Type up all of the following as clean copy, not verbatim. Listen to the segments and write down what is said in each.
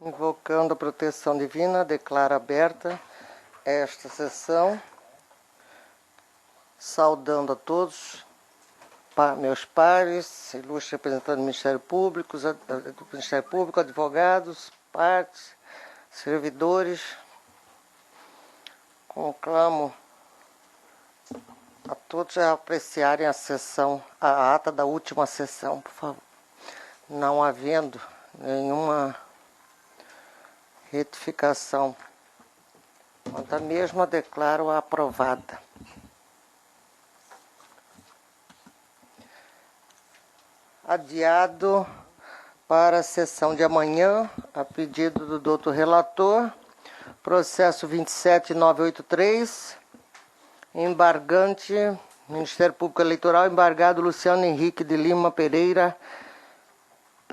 Invocando a proteção divina, declaro aberta esta sessão, saudando a todos, meus pares, ilustres representantes do Ministério Público, advogados, partes, servidores. Conclamo a todos a apreciarem a sessão, a ata da última sessão, por favor. Não havendo nenhuma retificação quanto à mesma, declaro aprovada. Adiado para a sessão de amanhã, a pedido do doutor relator, processo 27983, embargante, Ministério Público Eleitoral, embargado Luciano Henrique de Lima Pereira,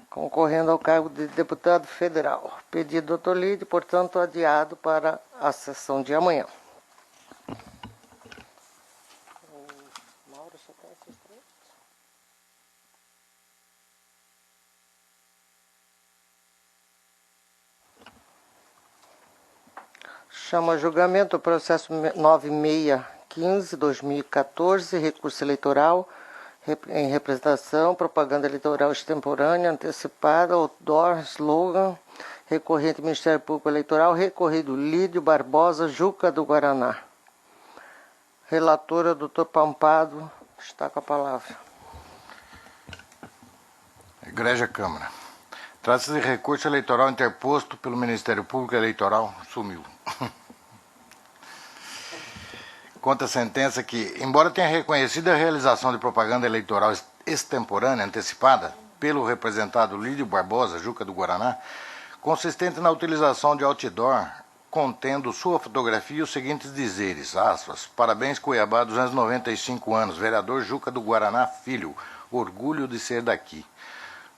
concorrendo ao cargo de deputado federal. Pedido do doutor Lídio, portanto, adiado para a sessão de amanhã. Mauro, só tem esses três? Chama a julgamento o processo 9615-2014, recurso eleitoral, em representação, propaganda eleitoral extemporânea, antecipada, outdoor, slogan, recorrente Ministério Público Eleitoral, recorrido Lídio Barbosa Juca do Guaraná. Relatora, doutor Pampado, está com a palavra. Egrégia Câmara. Trata-se de recurso eleitoral interposto pelo Ministério Público Eleitoral, sumiu. Conta a sentença que, embora tenha reconhecido a realização de propaganda eleitoral extemporânea antecipada pelo representado Lídio Barbosa, Juca do Guaraná, consistente na utilização de outdoor contendo sua fotografia e os seguintes dizeres, aspas, parabéns Cuiabá, 295 anos, vereador Juca do Guaraná, filho, orgulho de ser daqui.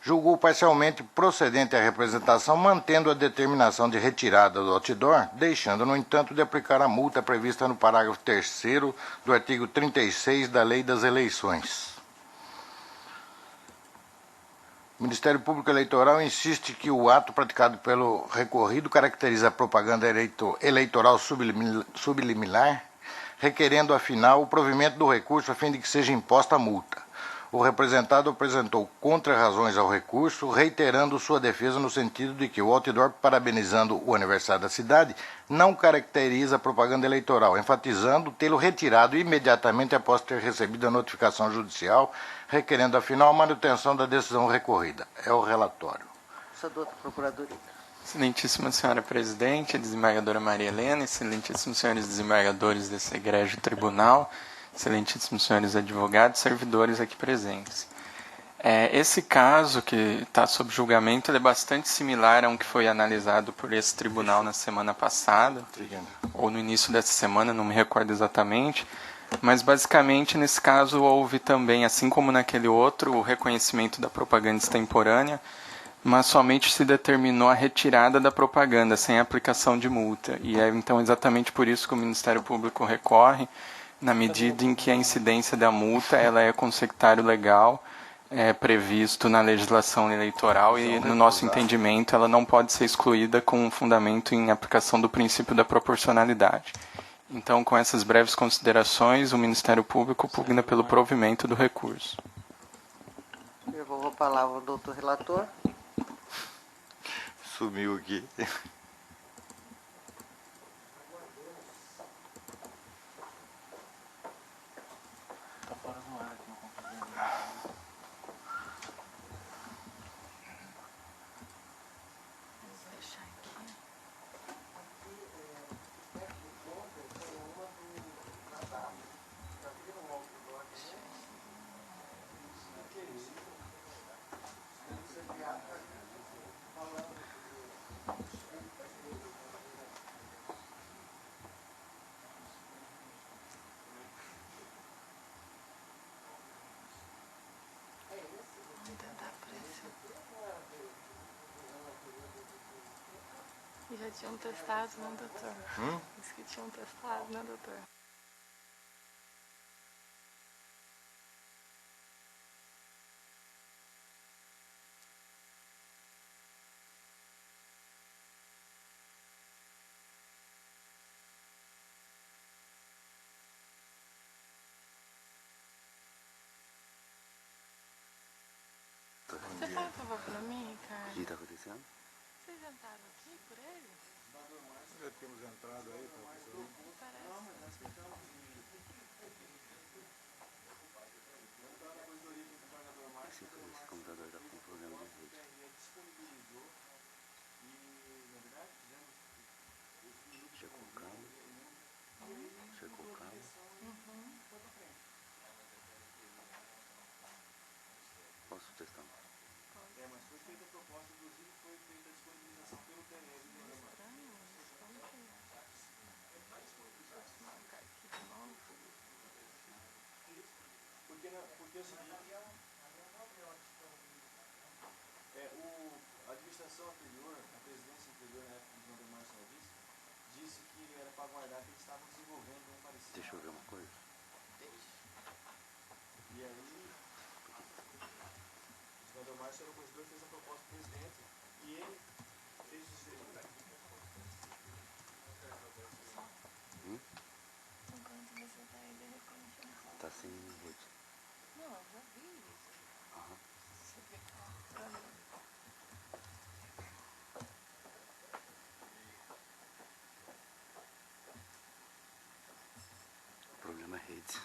Julgou parcialmente procedente a representação, mantendo a determinação de retirada do outdoor, deixando, no entanto, de aplicar a multa prevista no parágrafo 3º do artigo 36 da Lei das Eleições. O Ministério Público Eleitoral insiste que o ato praticado pelo recorrido caracteriza a propaganda eleitoral subliminar, requerendo, afinal, o provimento do recurso a fim de que seja imposta a multa. O representado apresentou contra-razões ao recurso, reiterando sua defesa no sentido de que o outdoor parabenizando o aniversário da cidade não caracteriza a propaganda eleitoral, enfatizando tê-lo retirado imediatamente após ter recebido a notificação judicial, requerendo, afinal, a manutenção da decisão recorrida. É o relatório. Doutor Procuradoria. Excelentíssima senhora presidente, desembargadora Maria Helena, excelentíssimos senhores desembargadores desse egrégio tribunal, excelentíssimos senhores advogados, servidores aqui presentes. Esse caso que está sob julgamento é bastante similar a um que foi analisado por esse tribunal na semana passada, ou no início dessa semana, não me recordo exatamente, mas basicamente nesse caso houve também, assim como naquele outro, o reconhecimento da propaganda extemporânea, mas somente se determinou a retirada da propaganda, sem aplicação de multa. E é então exatamente por isso que o Ministério Público recorre, na medida em que a incidência da multa ela é com sectário legal, previsto na legislação eleitoral e, no nosso entendimento, ela não pode ser excluída com fundamento em aplicação do princípio da proporcionalidade. Então, com essas breves considerações, o Ministério Público pugna pelo provimento do recurso. Eu vou a palavra ao doutor relator. Sumiu aqui. E já tinham testado, né, doutor? Diz que tinham testado, né, doutor? Tava pra mim, Ricardo. O que está acontecendo? Vocês entraram aqui por ele? Já temos entrado aí, professor. Parece. Esse computador está com problema de rede. Checou o cabo. Checou o cabo. Posso testar? Mas foi feita a proposta, inclusive foi feita a disponibilização pelo PNL. Estranho, mas como que é? Posso marcar aqui de novo? Porque é o seguinte, a administração anterior, a presidência anterior, na época do João Demar Salvis, disse que era para aguardar que eles estavam desenvolvendo um parecido. Deixa eu ver uma coisa. E aí, o João Demar, o opositor, fez a proposta do presidente e ele fez o seu. Enquanto você tá aí, de repente, eu não Está sem rede. Não, eu já vi isso. Aham. Você vê pra mim. O problema é rede.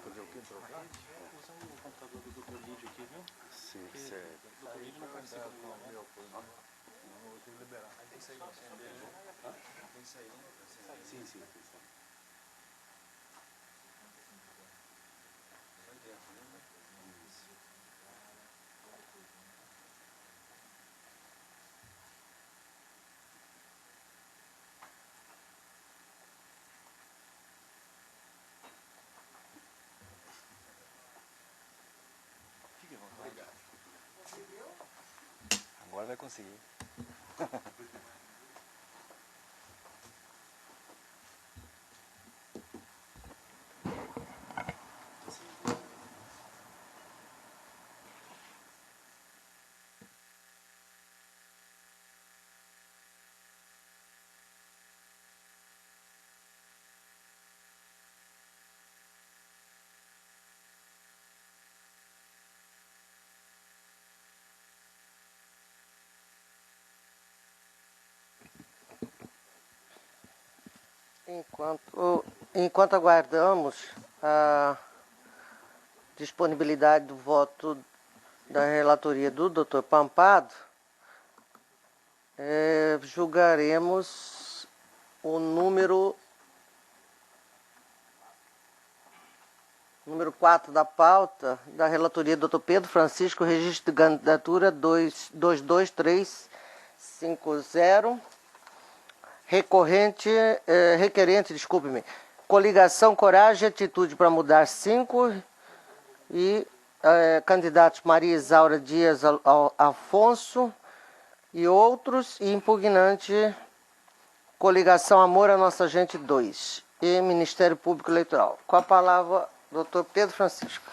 Fazer o quê? Trocar? Usando o computador do Dr. Lídio aqui, viu? Sim, certo. O Dr. Lídio não participa do momento. Não, eu tenho que liberar. Aí tem que sair do senha dele, né? Tem que sair, né? Sim, sim, sim. Só dentro, né? Fique à vontade. Obrigado. Agora vai conseguir. Enquanto aguardamos a disponibilidade do voto da relatoria do Dr. Pampado, julgaremos o número 4 da pauta da relatoria do Dr. Pedro Francisco, registro de candidatura 22350, requerente, coligação Coragem e Atitude para Mudar 5 e candidatos Maria Isaura Dias Afonso e outros, e impugnante coligação Amor à Nossa Gente 2 e Ministério Público Eleitoral. Com a palavra, Dr. Pedro Francisco.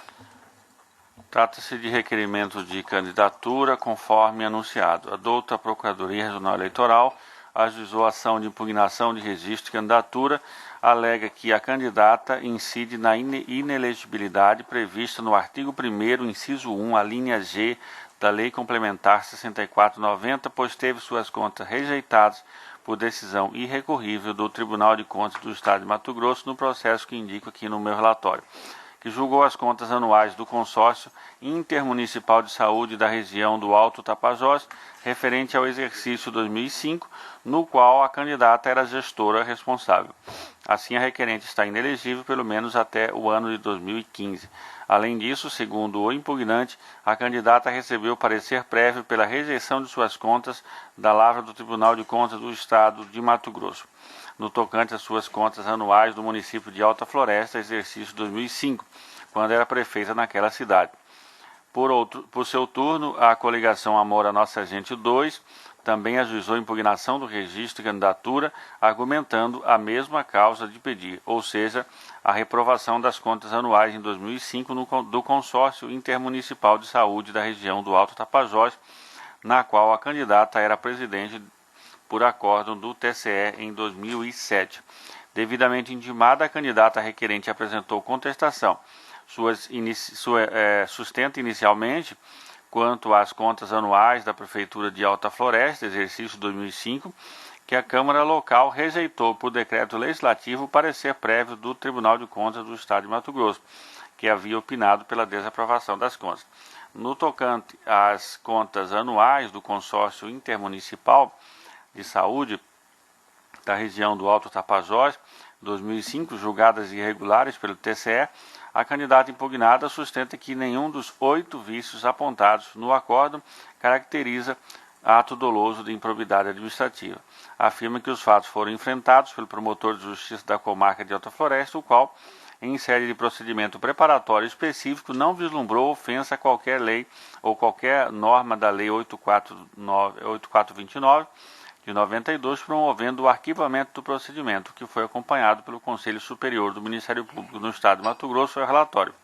Trata-se de requerimento de candidatura conforme anunciado. A douta Procuradoria Regional Eleitoral ajuizou a ação de impugnação de registro de candidatura, alega que a candidata incide na inelegibilidade prevista no artigo 1º, inciso 1, a linha G da Lei Complementar 64/90, pois teve suas contas rejeitadas por decisão irrecorrível do Tribunal de Contas do Estado de Mato Grosso no processo que indico aqui no meu relatório, que julgou as contas anuais do Consórcio Intermunicipal de Saúde da região do Alto Tapajós, referente ao exercício 2005, no qual a candidata era a gestora responsável. Assim, a requerente está inelegível pelo menos até o ano de 2015. Além disso, segundo o impugnante, a candidata recebeu parecer prévio pela rejeição de suas contas da lavra do Tribunal de Contas do Estado de Mato Grosso, no tocante às suas contas anuais do município de Alta Floresta, exercício 2005, quando era prefeita naquela cidade. Por seu turno, a coligação Amor à Nossa Gente 2 também ajuizou impugnação do registro de candidatura, argumentando a mesma causa de pedir, ou seja, a reprovação das contas anuais em 2005 do Consórcio Intermunicipal de Saúde da região do Alto Tapajós, na qual a candidata era presidente por acórdão do TCE em 2007. Devidamente intimada, a candidata requerente apresentou contestação. Sustenta inicialmente, quanto às contas anuais da Prefeitura de Alta Floresta, exercício 2005, que a Câmara Local rejeitou por decreto legislativo o parecer prévio do Tribunal de Contas do Estado de Mato Grosso, que havia opinado pela desaprovação das contas. No tocante às contas anuais do Consórcio Intermunicipal de Saúde da região do Alto Tapajós, 2005, julgadas irregulares pelo TCE, a candidata impugnada sustenta que nenhum dos 8 vícios apontados no acórdão caracteriza ato doloso de improbidade administrativa. Afirma que os fatos foram enfrentados pelo promotor de justiça da comarca de Alta Floresta, o qual, em série de procedimento preparatório específico, não vislumbrou ofensa a qualquer lei ou qualquer norma da Lei 8429 de 92, promovendo o arquivamento do procedimento, que foi acompanhado pelo Conselho Superior do Ministério Público no Estado de Mato Grosso, relatório.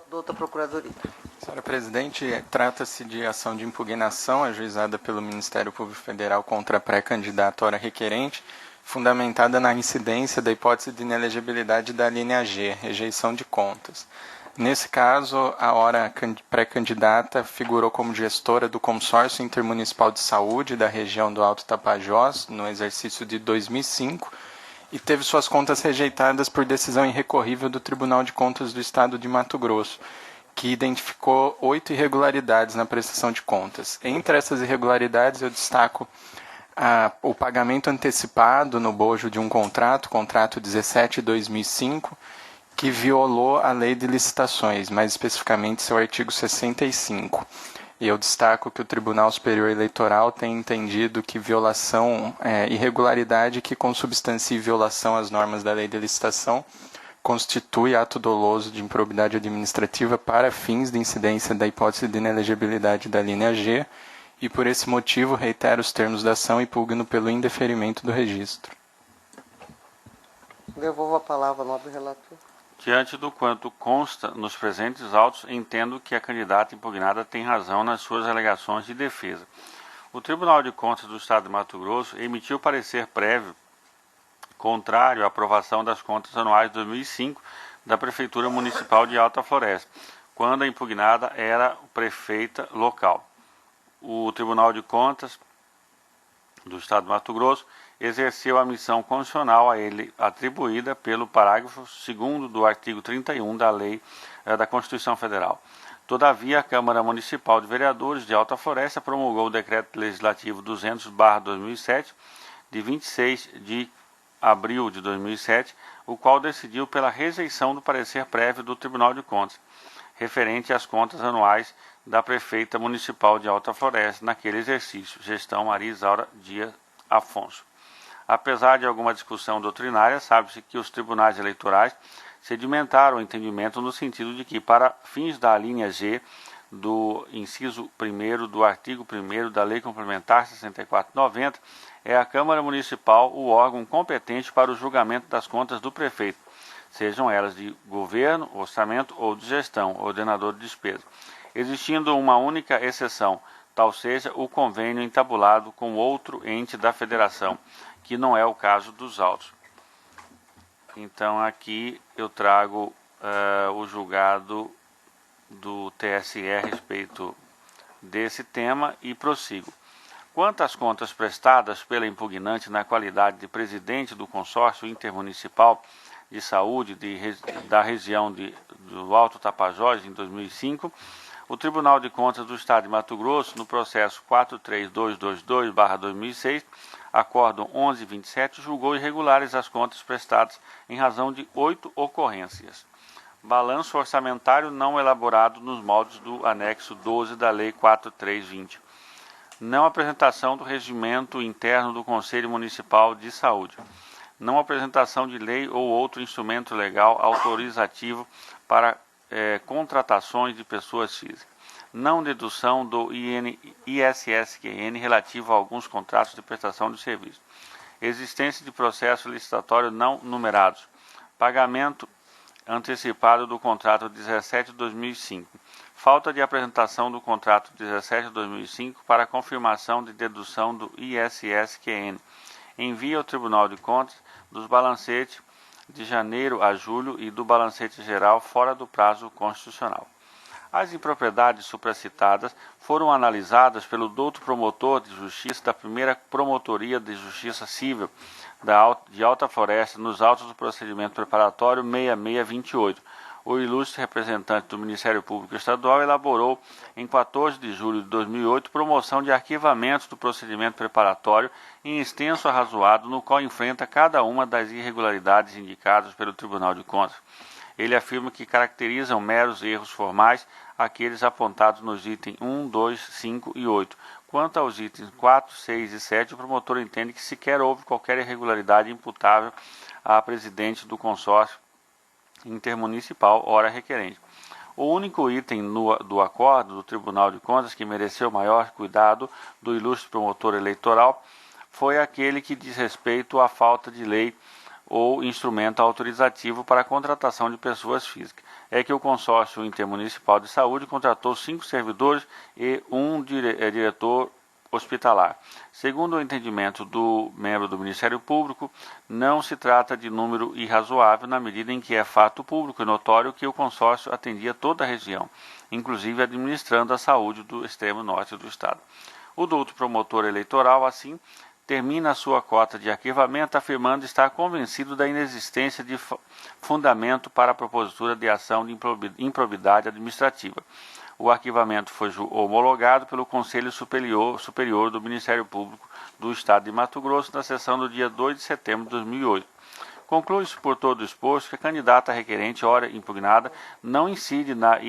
Doutora Procuradoria. Senhora Presidente, trata-se de ação de impugnação ajuizada pelo Ministério Público Federal contra a pré-candidata ora requerente, fundamentada na incidência da hipótese de inelegibilidade da linha G, rejeição de contas. Nesse caso, a ora pré-candidata figurou como gestora do Consórcio Intermunicipal de Saúde da região do Alto Tapajós, no exercício de 2005, e teve suas contas rejeitadas por decisão irrecorrível do Tribunal de Contas do Estado de Mato Grosso, que identificou 8 irregularidades na prestação de contas. Entre essas irregularidades, eu destaco o pagamento antecipado no bojo de um contrato 17/2005, que violou a lei de licitações, mais especificamente seu artigo 65. E eu destaco que o Tribunal Superior Eleitoral tem entendido que violação, irregularidade que consubstancie violação às normas da lei de licitação, constitui ato doloso de improbidade administrativa para fins de incidência da hipótese de inelegibilidade da linha G, e por esse motivo reitero os termos da ação e pugno pelo indeferimento do registro. Devolvo a palavra ao nobre relator. Diante do quanto consta nos presentes autos, entendo que a candidata impugnada tem razão nas suas alegações de defesa. O Tribunal de Contas do Estado de Mato Grosso emitiu parecer prévio contrário à aprovação das contas anuais de 2005 da Prefeitura Municipal de Alta Floresta, quando a impugnada era prefeita local. O Tribunal de Contas do Estado de Mato Grosso exerceu a missão constitucional a ele atribuída pelo parágrafo 2º do artigo 31 da Lei da Constituição Federal. Todavia, a Câmara Municipal de Vereadores de Alta Floresta promulgou o Decreto Legislativo 200/2007, de 26 de abril de 2007, o qual decidiu pela rejeição do parecer prévio do Tribunal de Contas, referente às contas anuais da Prefeita Municipal de Alta Floresta naquele exercício, gestão Maria Isaura Dias Afonso. Apesar de alguma discussão doutrinária, sabe-se que os tribunais eleitorais sedimentaram o entendimento no sentido de que, para fins da linha G do inciso 1º do artigo 1º da Lei Complementar 64/90, é a Câmara Municipal o órgão competente para o julgamento das contas do prefeito, sejam elas de governo, orçamento ou de gestão, ordenador de despesa, existindo uma única exceção, tal seja o convênio entabulado com outro ente da federação, que não é o caso dos autos. Então aqui eu trago o julgado do TSE a respeito desse tema e prossigo. Quanto às contas prestadas pela impugnante na qualidade de presidente do Consórcio Intermunicipal de Saúde da região do Alto Tapajós, em 2005, o Tribunal de Contas do Estado de Mato Grosso, no processo 43222/2006, acórdão 1127, julgou irregulares as contas prestadas em razão de 8 ocorrências. Balanço orçamentário não elaborado nos moldes do anexo 12 da Lei 4320. Não apresentação do regimento interno do Conselho Municipal de Saúde. Não apresentação de lei ou outro instrumento legal autorizativo para contratações de pessoas físicas. Não dedução do ISSQN relativo a alguns contratos de prestação de serviço. Existência de processo licitatório não numerados. Pagamento antecipado do contrato 17/2005. Falta de apresentação do contrato 17/2005 para confirmação de dedução do ISSQN. Envio ao Tribunal de Contas dos balancetes de janeiro a julho e do balancete geral fora do prazo constitucional. As impropriedades supracitadas foram analisadas pelo douto promotor de justiça da primeira Promotoria de Justiça Civil de Alta Floresta nos autos do procedimento preparatório 6628. O ilustre representante do Ministério Público Estadual elaborou, em 14 de julho de 2008, promoção de arquivamento do procedimento preparatório em extenso arrazoado, no qual enfrenta cada uma das irregularidades indicadas pelo Tribunal de Contas. Ele afirma que caracterizam meros erros formais aqueles apontados nos itens 1, 2, 5 e 8. Quanto aos itens 4, 6 e 7, o promotor entende que sequer houve qualquer irregularidade imputável à presidente do consórcio intermunicipal, ora requerente. O único item do acordo do Tribunal de Contas que mereceu maior cuidado do ilustre promotor eleitoral foi aquele que diz respeito à falta de lei ou instrumento autorizativo para a contratação de pessoas físicas. É que o Consórcio Intermunicipal de Saúde contratou 5 servidores e um diretor hospitalar. Segundo o entendimento do membro do Ministério Público, não se trata de número irrazoável na medida em que é fato público e notório que o consórcio atendia toda a região, inclusive administrando a saúde do extremo norte do estado. O douto promotor eleitoral, assim, termina a sua cota de arquivamento afirmando estar convencido da inexistência de fundamento para a propositura de ação de improbidade administrativa. O arquivamento foi homologado pelo Conselho Superior do Ministério Público do Estado de Mato Grosso na sessão do dia 2 de setembro de 2008. Conclui-se por todo o exposto que a candidata requerente, ora impugnada, não incide na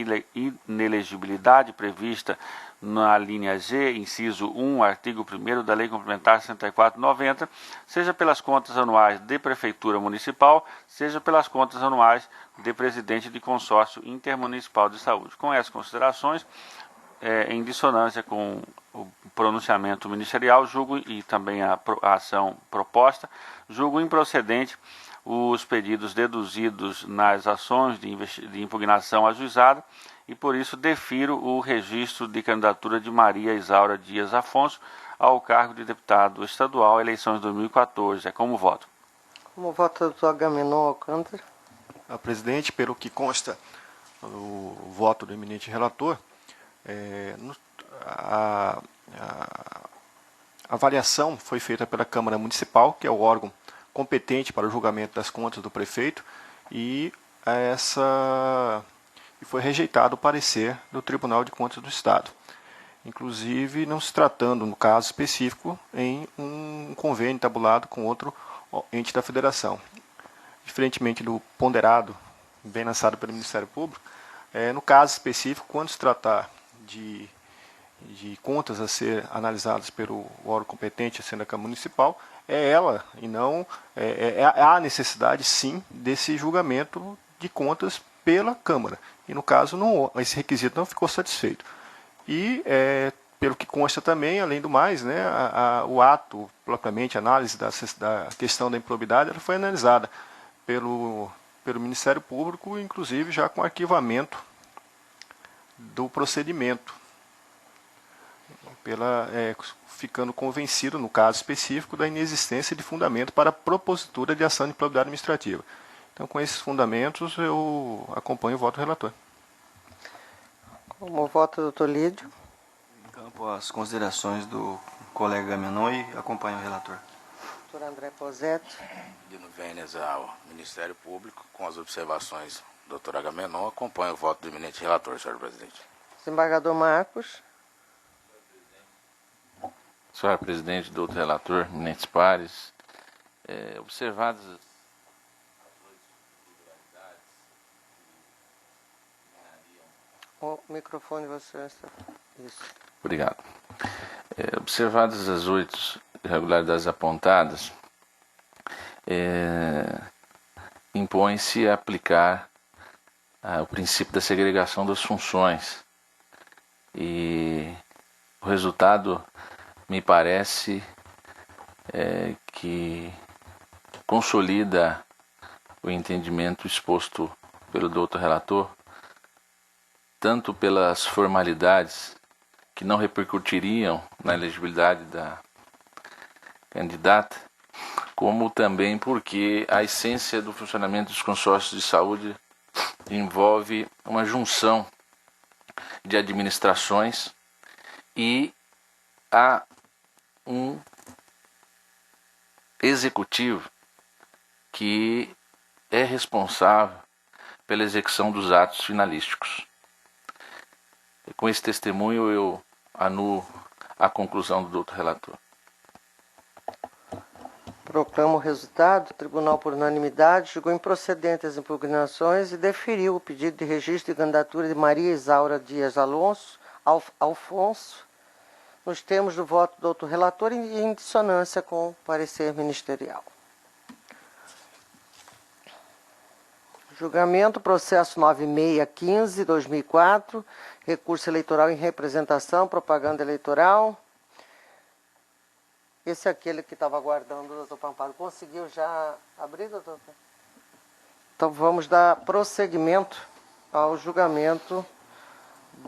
inelegibilidade prevista na linha G, inciso 1, artigo 1º da Lei Complementar 64/90, seja pelas contas anuais de Prefeitura Municipal, seja pelas contas anuais de Presidente de Consórcio Intermunicipal de Saúde. Com essas considerações, em dissonância com o pronunciamento ministerial, julgo, e também a ação proposta, julgo improcedente os pedidos deduzidos nas ações de impugnação ajuizada e, por isso, defiro o registro de candidatura de Maria Isaura Dias Afonso ao cargo de deputado estadual, eleições de 2014. É como voto. Como vota o doutor Agamenon Alcântara? Presidente, pelo que consta o voto do eminente relator, a avaliação foi feita pela Câmara Municipal, que é o órgão competente para o julgamento das contas do prefeito, e foi rejeitado o parecer do Tribunal de Contas do Estado. Inclusive, não se tratando, no caso específico, em um convênio tabulado com outro ente da federação. Diferentemente do ponderado, bem lançado pelo Ministério Público, no caso específico, quando se tratar de contas a ser analisadas pelo órgão competente, sendo a Câmara Municipal, é ela e não há necessidade, sim, desse julgamento de contas pela Câmara. E, no caso, esse requisito não ficou satisfeito. E, pelo que consta também, além do mais, né, o ato, propriamente, a análise da questão da improbidade, ela foi analisada pelo Ministério Público, inclusive já com arquivamento do procedimento, ficando convencido, no caso específico, da inexistência de fundamento para a propositura de ação de improbidade administrativa. Então, com esses fundamentos, eu acompanho o voto do relator. Como vota o doutor Lídio? Em campo as considerações do colega Agamenon e acompanho o relator. Relator André Posetti. Pedindo vênias ao Ministério Público, com as observações do Dr. Agamenon, acompanho o voto do eminente relator, senhor presidente. Desembargador Marcos. Senhora presidente, doutor relator, eminentes pares, observadas O microfone você. Isso. Obrigado. Observadas as 8 irregularidades apontadas, impõe-se a aplicar o princípio da segregação das funções. E o resultado me parece que consolida o entendimento exposto pelo doutor relator, tanto pelas formalidades que não repercutiriam na elegibilidade da candidata, como também porque a essência do funcionamento dos consórcios de saúde envolve uma junção de administrações e há um executivo que é responsável pela execução dos atos finalísticos. Com esse testemunho, eu anulo a conclusão do doutor relator. Proclamo o resultado. O tribunal, por unanimidade, julgou improcedente as impugnações e deferiu o pedido de registro de candidatura de Maria Isaura Dias Alfonso, nos termos do voto do doutor relator e em dissonância com o parecer ministerial. Julgamento, processo 9615-2004, recurso eleitoral em representação, propaganda eleitoral. Esse é aquele que estava aguardando o doutor Pampado. Conseguiu já abrir, doutor? Então vamos dar prosseguimento ao julgamento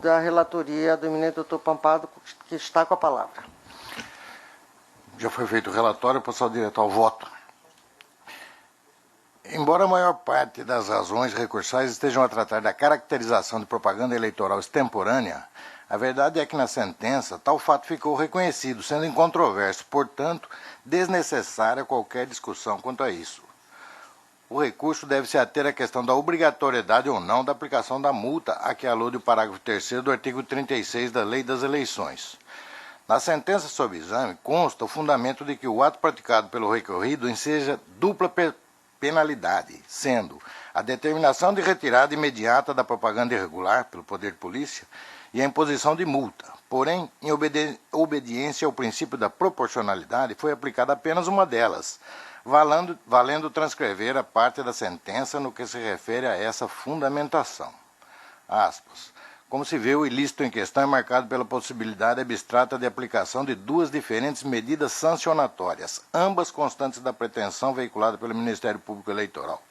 da relatoria do eminente doutor Pampado, que está com a palavra. Já foi feito o relatório, passar direto ao voto. Embora a maior parte das razões recursais estejam a tratar da caracterização de propaganda eleitoral extemporânea, a verdade é que na sentença tal fato ficou reconhecido, sendo incontroverso, portanto, desnecessária qualquer discussão quanto a isso. O recurso deve se ater à questão da obrigatoriedade ou não da aplicação da multa a que alude o parágrafo 3º do artigo 36 da Lei das Eleições. Na sentença sob exame, consta o fundamento de que o ato praticado pelo recorrido enseja dupla penalidade, sendo a determinação de retirada imediata da propaganda irregular pelo poder de polícia e a imposição de multa. Porém, em obediência ao princípio da proporcionalidade, foi aplicada apenas uma delas, valendo transcrever a parte da sentença no que se refere a essa fundamentação. Aspas. Como se vê, o ilícito em questão é marcado pela possibilidade abstrata de aplicação de 2 diferentes medidas sancionatórias, ambas constantes da pretensão veiculada pelo Ministério Público Eleitoral.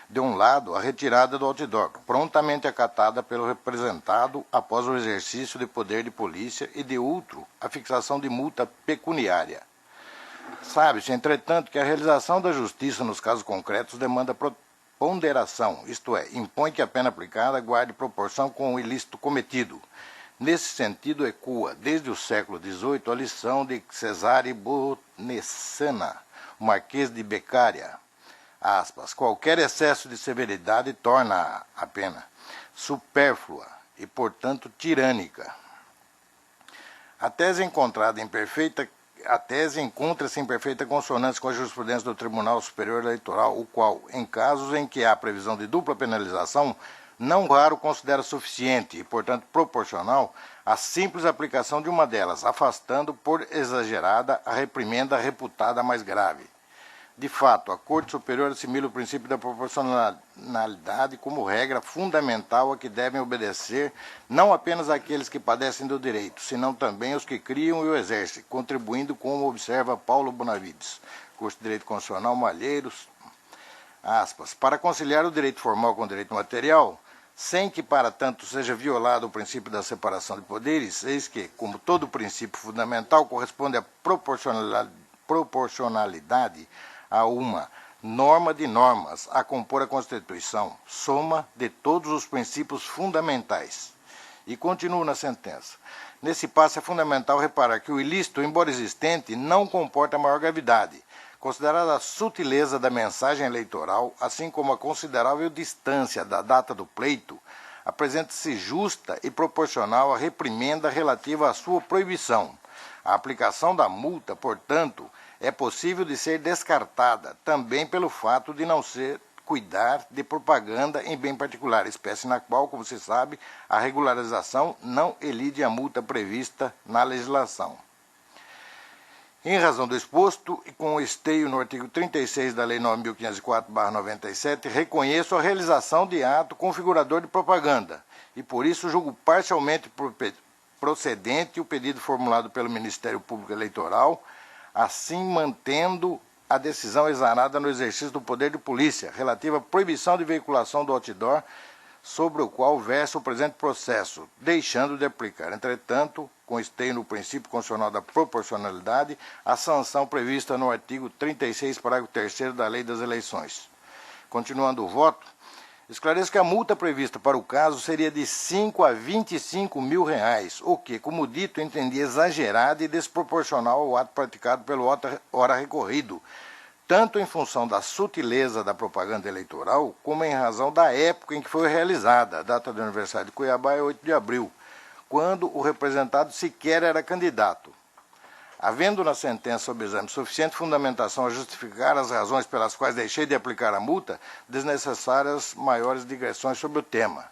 De um lado, a retirada do outdoor, prontamente acatada pelo representado após o exercício de poder de polícia, e de outro, a fixação de multa pecuniária. Sabe-se, entretanto, que a realização da justiça nos casos concretos demanda ponderação, isto é, impõe que a pena aplicada guarde proporção com o ilícito cometido. Nesse sentido, ecoa, desde o século XVIII, a lição de Cesare Bonessana, o Marquês de Beccaria. Aspas, qualquer excesso de severidade torna a pena supérflua e, portanto, tirânica. A tese encontra-se em perfeita consonância com a jurisprudência do Tribunal Superior Eleitoral, o qual, em casos em que há previsão de dupla penalização, não raro considera suficiente e, portanto, proporcional a simples aplicação de uma delas, afastando por exagerada a reprimenda reputada mais grave. De fato, a Corte Superior assimila o princípio da proporcionalidade como regra fundamental a que devem obedecer não apenas aqueles que padecem do direito, senão também os que criam e o exercem, contribuindo como observa Paulo Bonavides, curso de Direito Constitucional, Malheiros, aspas, para conciliar o direito formal com o direito material, sem que para tanto seja violado o princípio da separação de poderes, eis que, como todo princípio fundamental, corresponde à proporcionalidade a uma norma de normas a compor a Constituição, soma de todos os princípios fundamentais. E continuo na sentença. Nesse passo é fundamental reparar que o ilícito, embora existente, não comporta maior gravidade, considerada a sutileza da mensagem eleitoral, assim como a considerável distância da data do pleito, apresenta-se justa e proporcional à reprimenda relativa à sua proibição. A aplicação da multa, portanto, é possível de ser descartada também pelo fato de não ser cuidar de propaganda em bem particular, espécie na qual, como se sabe, a regularização não elide a multa prevista na legislação. Em razão do exposto, e com o esteio no artigo 36 da Lei 9.504/97, reconheço a realização de ato configurador de propaganda e, por isso, julgo parcialmente procedente o pedido formulado pelo Ministério Público Eleitoral, assim mantendo a decisão exarada no exercício do poder de polícia, relativa à proibição de veiculação do outdoor, sobre o qual versa o presente processo, deixando de aplicar, entretanto, com esteio no princípio constitucional da proporcionalidade, a sanção prevista no artigo 36, parágrafo 3º da Lei das Eleições. Continuando o voto, esclareço que a multa prevista para o caso seria de 5 a 25 mil reais, o que, como dito, entendi exagerado e desproporcional ao ato praticado pelo ora recorrido, tanto em função da sutileza da propaganda eleitoral, como em razão da época em que foi realizada. A data do aniversário de Cuiabá é 8 de abril, quando o representado sequer era candidato. Havendo na sentença sob exame suficiente fundamentação a justificar as razões pelas quais deixei de aplicar a multa, desnecessárias maiores digressões sobre o tema.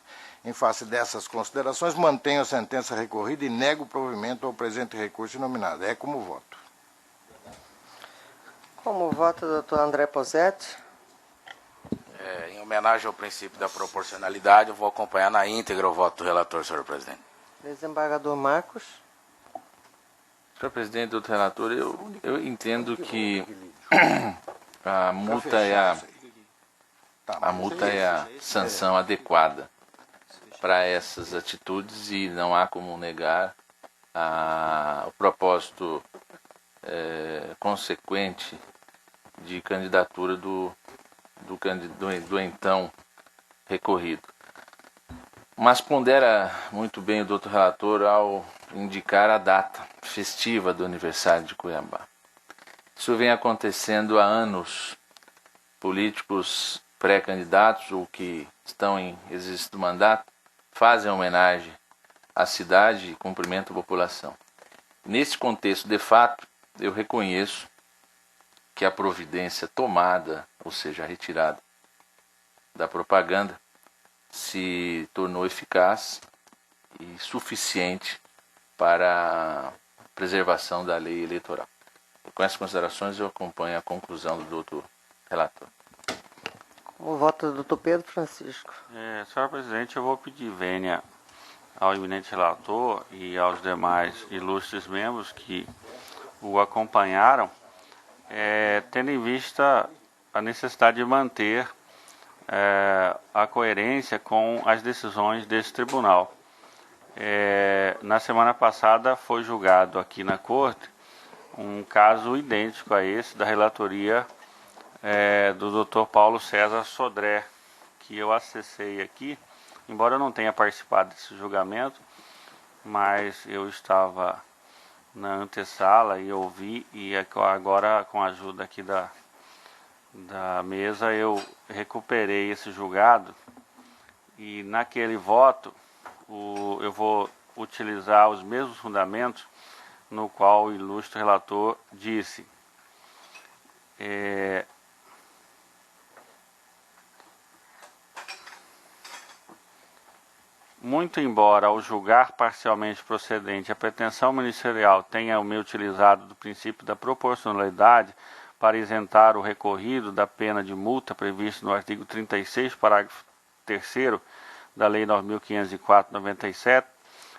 Em face dessas considerações, mantenho a sentença recorrida e nego o provimento ao presente recurso inominado. É como voto. Como vota o doutor André Posetti? Em homenagem ao princípio da proporcionalidade, eu vou acompanhar na íntegra o voto do relator, senhor presidente. Desembargador Marcos. Senhor presidente, doutor relator, eu entendo que a multa é a sanção adequada para essas atitudes e não há como negar o propósito consequente de candidatura do então recorrido. Mas pondera muito bem o doutor relator ao indicar a data festiva do aniversário de Cuiabá. Isso vem acontecendo há anos. Políticos pré-candidatos ou que estão em exercício do mandato fazem homenagem à cidade e cumprimentam a população. Nesse contexto, de fato, eu reconheço que a providência tomada, ou seja, a retirada da propaganda, se tornou eficaz e suficiente para a preservação da lei eleitoral. E com essas considerações, eu acompanho a conclusão do doutor relator. O voto do doutor Pedro Francisco. Senhor presidente, eu vou pedir vênia ao eminente relator e aos demais ilustres membros que o acompanharam, tendo em vista a necessidade de manter a coerência com as decisões desse tribunal. Na semana passada foi julgado aqui na Corte um caso idêntico a esse da relatoria do Dr. Paulo César Sodré, que eu acessei aqui, embora eu não tenha participado desse julgamento, mas eu estava na antessala e ouvi, e agora com a ajuda aqui da mesa eu recuperei esse julgado, e naquele voto eu vou utilizar os mesmos fundamentos no qual o ilustre relator disse. Muito embora, ao julgar parcialmente procedente, a pretensão ministerial tenha me utilizado do princípio da proporcionalidade para isentar o recorrido da pena de multa previsto no artigo 36, parágrafo 3º da Lei 9.504/97,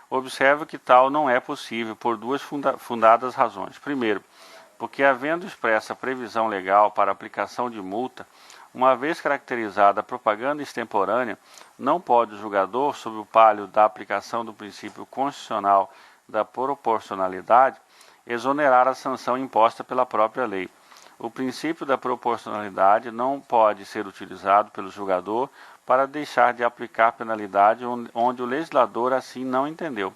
observo que tal não é possível por duas fundadas razões. Primeiro, porque havendo expressa previsão legal para aplicação de multa, uma vez caracterizada a propaganda extemporânea, não pode o julgador, sob o palio da aplicação do princípio constitucional da proporcionalidade, exonerar a sanção imposta pela própria lei. O princípio da proporcionalidade não pode ser utilizado pelo julgador para deixar de aplicar penalidade onde o legislador assim não entendeu.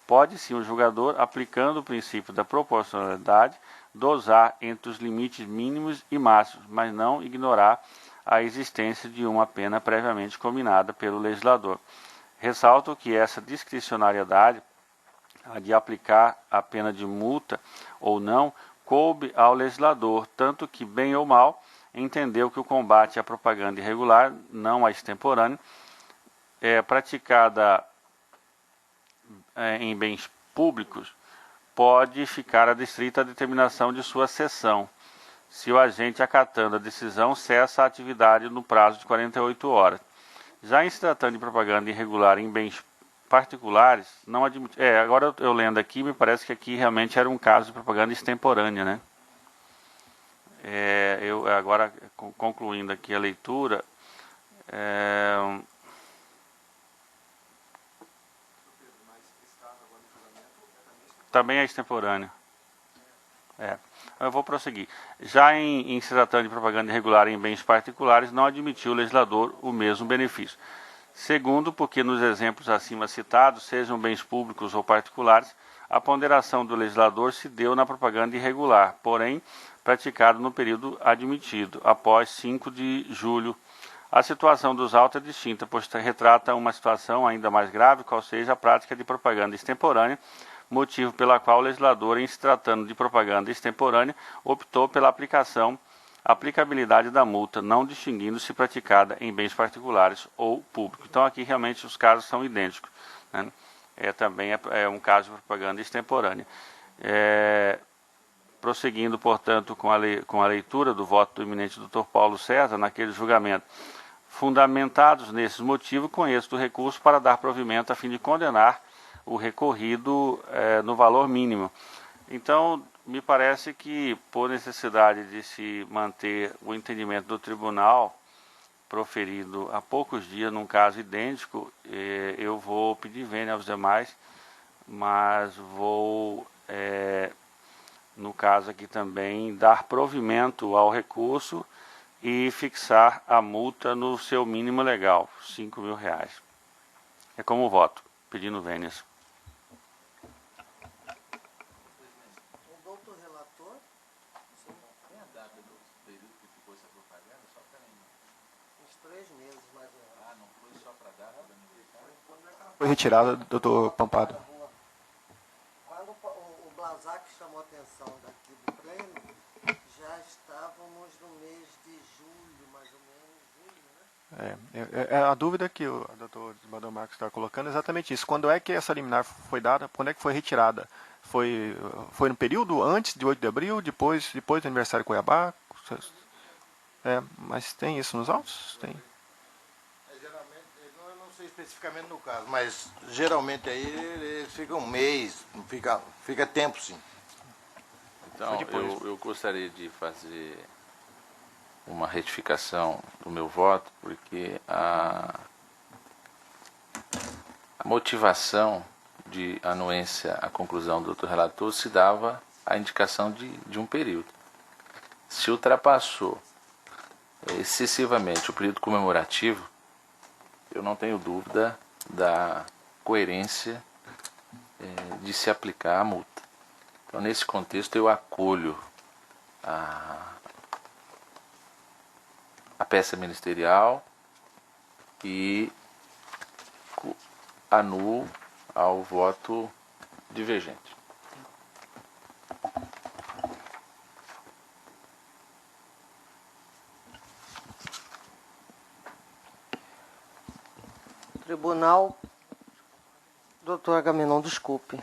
Pode sim o julgador, aplicando o princípio da proporcionalidade, dosar entre os limites mínimos e máximos, mas não ignorar a existência de uma pena previamente combinada pelo legislador. Ressalto que essa discricionariedade, a de aplicar a pena de multa ou não, coube ao legislador, tanto que, bem ou mal, entendeu que o combate à propaganda irregular, não a extemporânea, praticada em bens públicos, pode ficar adstrita à determinação de sua cessão, se o agente, acatando a decisão, cessa a atividade no prazo de 48 horas. Já em se tratando de propaganda irregular em bens particulares, não admite... agora eu lendo aqui, me parece que aqui realmente era um caso de propaganda extemporânea, né? Eu agora, concluindo aqui a leitura, também é extemporânea. Eu vou prosseguir. Já em se tratando de propaganda irregular em bens particulares, não admitiu o legislador o mesmo benefício. Segundo, porque nos exemplos acima citados, sejam bens públicos ou particulares, a ponderação do legislador se deu na propaganda irregular, porém praticada no período admitido, após 5 de julho. A situação dos autos é distinta, pois retrata uma situação ainda mais grave, qual seja a prática de propaganda extemporânea, motivo pela qual o legislador, em se tratando de propaganda extemporânea, optou pela aplicabilidade da multa, não distinguindo se praticada em bens particulares ou públicos. Então aqui realmente os casos são idênticos, né? Também é um caso de propaganda extemporânea. Prosseguindo, portanto, com a leitura do voto do eminente Dr. Paulo César, naquele julgamento, fundamentados nesses motivos, conheço do recurso para dar provimento a fim de condenar o recorrido no valor mínimo. Então, me parece que, por necessidade de se manter o entendimento do tribunal proferido há poucos dias, num caso idêntico, eu vou pedir vênia aos demais, mas vou, no caso aqui também, dar provimento ao recurso e fixar a multa no seu mínimo legal, R$5.000. É como voto, pedindo vênias. Foi retirada, doutor Pampado. Quando o Blazac chamou a atenção daqui do prêmio, já estávamos no mês de julho, mais ou menos, julho, né? A dúvida que o doutor Madame Marcos está colocando é exatamente isso. Quando é que essa liminar foi dada? Quando é que foi retirada? Foi no período antes de 8 de abril, depois do aniversário de Cuiabá? Mas tem isso nos autos? Tem. Especificamente no caso, mas geralmente aí eles ficam um mês, fica tempo sim. Então, eu gostaria de fazer uma retificação do meu voto, porque a motivação de anuência à conclusão do doutor relator se dava a indicação de um período. Se ultrapassou excessivamente o período comemorativo, eu não tenho dúvida da coerência de se aplicar a multa. Então, nesse contexto, eu acolho a peça ministerial e anulo ao voto divergente. Tribunal, doutor Agamenon, desculpe.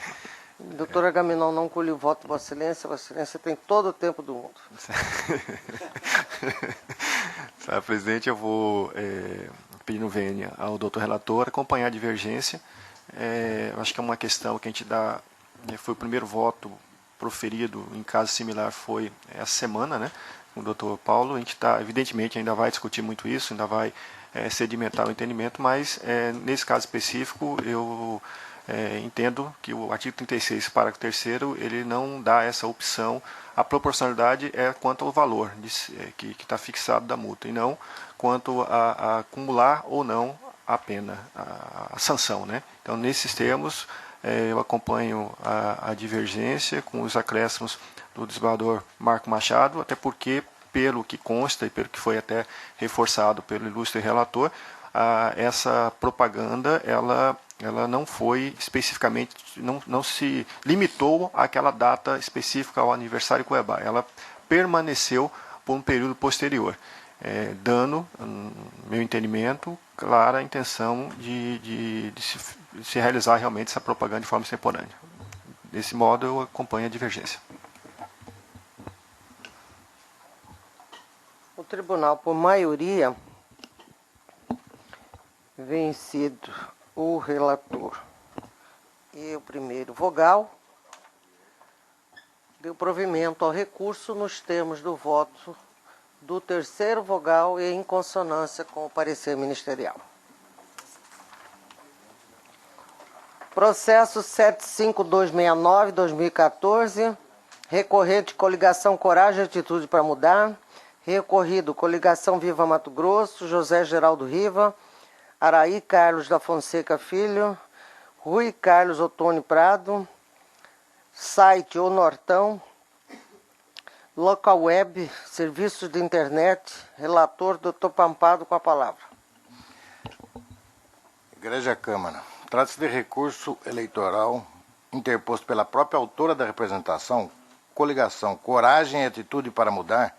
Doutor Agamenon, não colhe o voto de Vossa Excelência tem todo o tempo do mundo. Senhor presidente, eu vou pedindo vênia ao doutor relator acompanhar a divergência. Eu acho que é uma questão que a gente dá, foi o primeiro voto proferido em caso similar, foi essa semana, né, com o doutor Paulo. A gente evidentemente, ainda vai discutir muito isso, ainda vai sedimentar o entendimento, mas nesse caso específico eu entendo que o artigo 36, parágrafo 3º, ele não dá essa opção. A proporcionalidade é quanto ao valor que está fixado da multa, e não quanto a acumular ou não a pena, a sanção, né? Então, nesses termos, eu acompanho a divergência com os acréscimos do desembargador Marco Machado, até porque, pelo que consta e pelo que foi até reforçado pelo ilustre relator, essa propaganda ela não foi especificamente, não se limitou àquela data específica ao aniversário Cuiabá, ela permaneceu por um período posterior, dando, no meu entendimento, clara a intenção de se realizar realmente essa propaganda de forma extemporânea. Desse modo, eu acompanho a divergência. O tribunal, por maioria, vencido o relator e o primeiro vogal, deu provimento ao recurso nos termos do voto do terceiro vogal e em consonância com o parecer ministerial. Processo 75269-2014, recorrente coligação Coragem e Atitude para Mudar, recorrido coligação Viva Mato Grosso, José Geraldo Riva, Araí Carlos da Fonseca Filho, Rui Carlos Ottoni Prado, site O Nortão, local web, serviços de internet, relator Dr. Pampado com a palavra. Igreja Câmara. Trata-se de recurso eleitoral interposto pela própria autora da representação, coligação Coragem e Atitude para Mudar,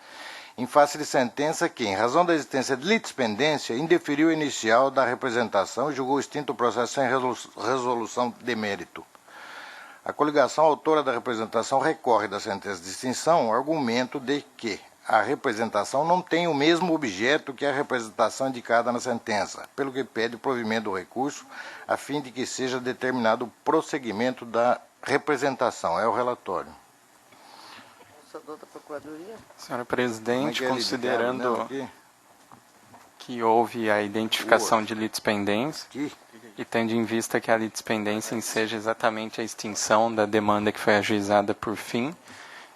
em face de sentença que, em razão da existência de litispendência, indeferiu o inicial da representação e julgou extinto o processo sem resolução de mérito. A coligação autora da representação recorre da sentença de extinção ao argumento de que a representação não tem o mesmo objeto que a representação indicada na sentença, pelo que pede o provimento do recurso, a fim de que seja determinado o prosseguimento da representação. É o relatório. Da Procuradoria. Senhora Presidente, considerando aqui? que houve a identificação de litispendência e tendo em vista que a litispendência enseja exatamente a extinção da demanda que foi ajuizada por fim,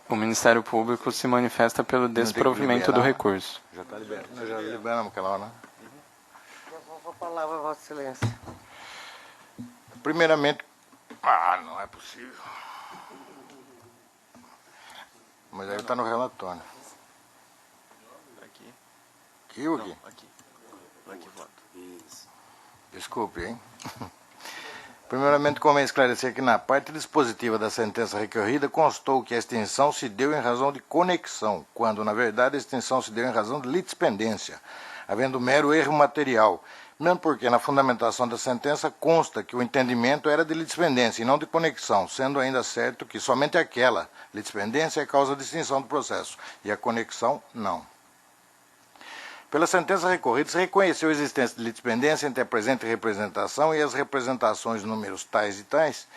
o Ministério Público se manifesta pelo desprovimento do recurso. Já está liberado. Nós já liberamos aquela hora, né? Devolvo a palavra, Vossa Excelência. Primeiramente, não é possível. Mas aí está no relatório. Aqui. Aqui ou aqui? Aqui. Aqui voto. Isso. Desculpe, hein? Primeiramente, convém esclarecer que na parte dispositiva da sentença recorrida constou que a extinção se deu em razão de conexão, quando, na verdade, a extinção se deu em razão de litispendência, havendo mero erro material, mesmo porque na fundamentação da sentença consta que o entendimento era de litispendência e não de conexão, sendo ainda certo que somente aquela litispendência é causa de extinção do processo, e a conexão não. Pela sentença recorrida, se reconheceu a existência de litispendência entre a presente representação e as representações números tais e tais,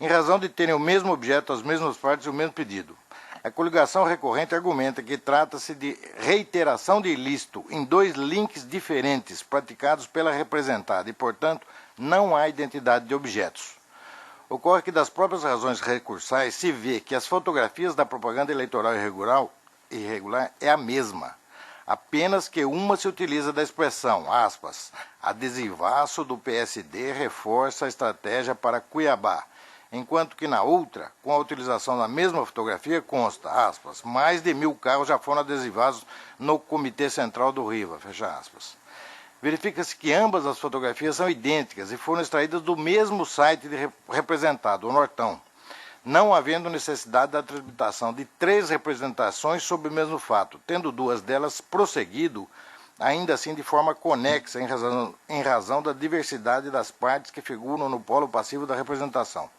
em razão de terem o mesmo objeto, as mesmas partes e o mesmo pedido. A coligação recorrente argumenta que trata-se de reiteração de ilícito em dois links diferentes praticados pela representada e, portanto, não há identidade de objetos. Ocorre que das próprias razões recursais se vê que as fotografias da propaganda eleitoral irregular é a mesma, apenas que uma se utiliza da expressão, aspas, adesivaço do PSD reforça a estratégia para Cuiabá, enquanto que na outra, com a utilização da mesma fotografia, consta, aspas, mais de 1.000 carros já foram adesivados no Comitê Central do Riva, fecha aspas. Verifica-se que ambas as fotografias são idênticas e foram extraídas do mesmo site representado, o Nortão, não havendo necessidade da transmitação de 3 representações sobre o mesmo fato, tendo 2 delas prosseguido, ainda assim de forma conexa, em razão da diversidade das partes que figuram no polo passivo da representação.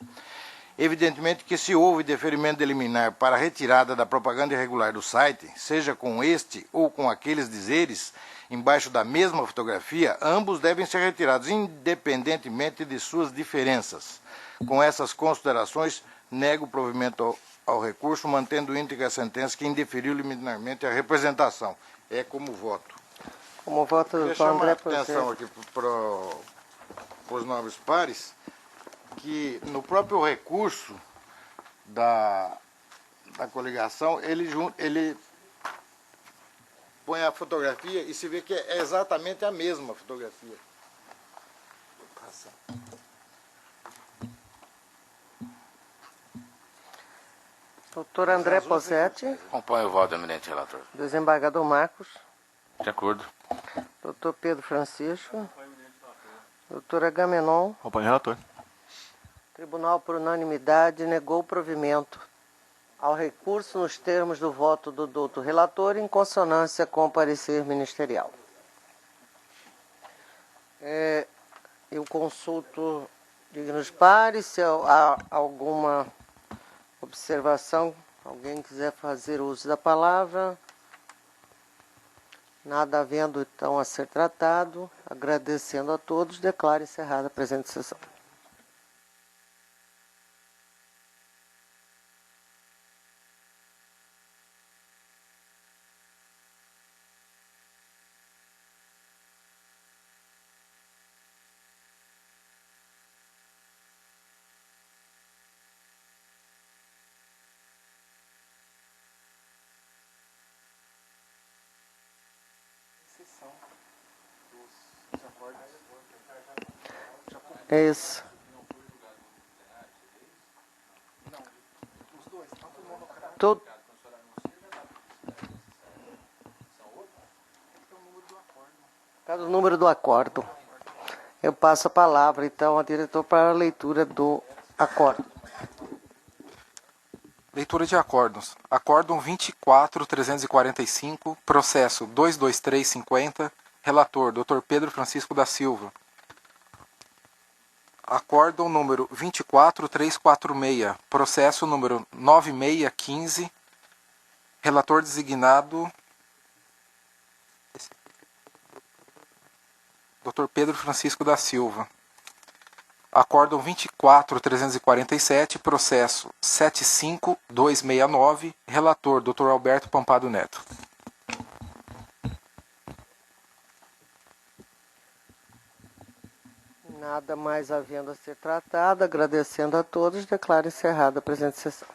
Evidentemente que se houve deferimento de liminar para a retirada da propaganda irregular do site, seja com este ou com aqueles dizeres, embaixo da mesma fotografia, ambos devem ser retirados, independentemente de suas diferenças. Com essas considerações, nego o provimento ao recurso, mantendo íntegra a sentença que indeferiu liminarmente a representação. É como voto. Como voto do Deixa eu André chamar a atenção aqui para os nobres pares, que no próprio recurso da coligação, ele põe a fotografia e se vê que é exatamente a mesma fotografia. Doutor André Posetti. Acompanho o voto do eminente relator. Desembargador Marcos. De acordo. Doutor Pedro Francisco. Doutor Agamenon. Acompanho o relator. Tribunal, por unanimidade, negou o provimento ao recurso nos termos do voto do doutor relator, em consonância com o parecer ministerial. Eu consulto dignos pares, se há alguma observação, alguém quiser fazer uso da palavra. Nada havendo então a ser tratado, agradecendo a todos, declaro encerrada a presente sessão. É isso. Todo. Cada número do acordo. Eu passo a palavra, então, ao diretor para a leitura do acordo. Leitura de acordos. Acórdão 24.345, processo 22350, relator Dr. Pedro Francisco da Silva. Acórdão número 24346, processo número 9615, relator designado Dr. Pedro Francisco da Silva. Acórdão 24.347, processo 75269, relator Dr. Alberto Pampado Neto. Nada mais havendo a ser tratado, agradecendo a todos, declaro encerrada a presente sessão.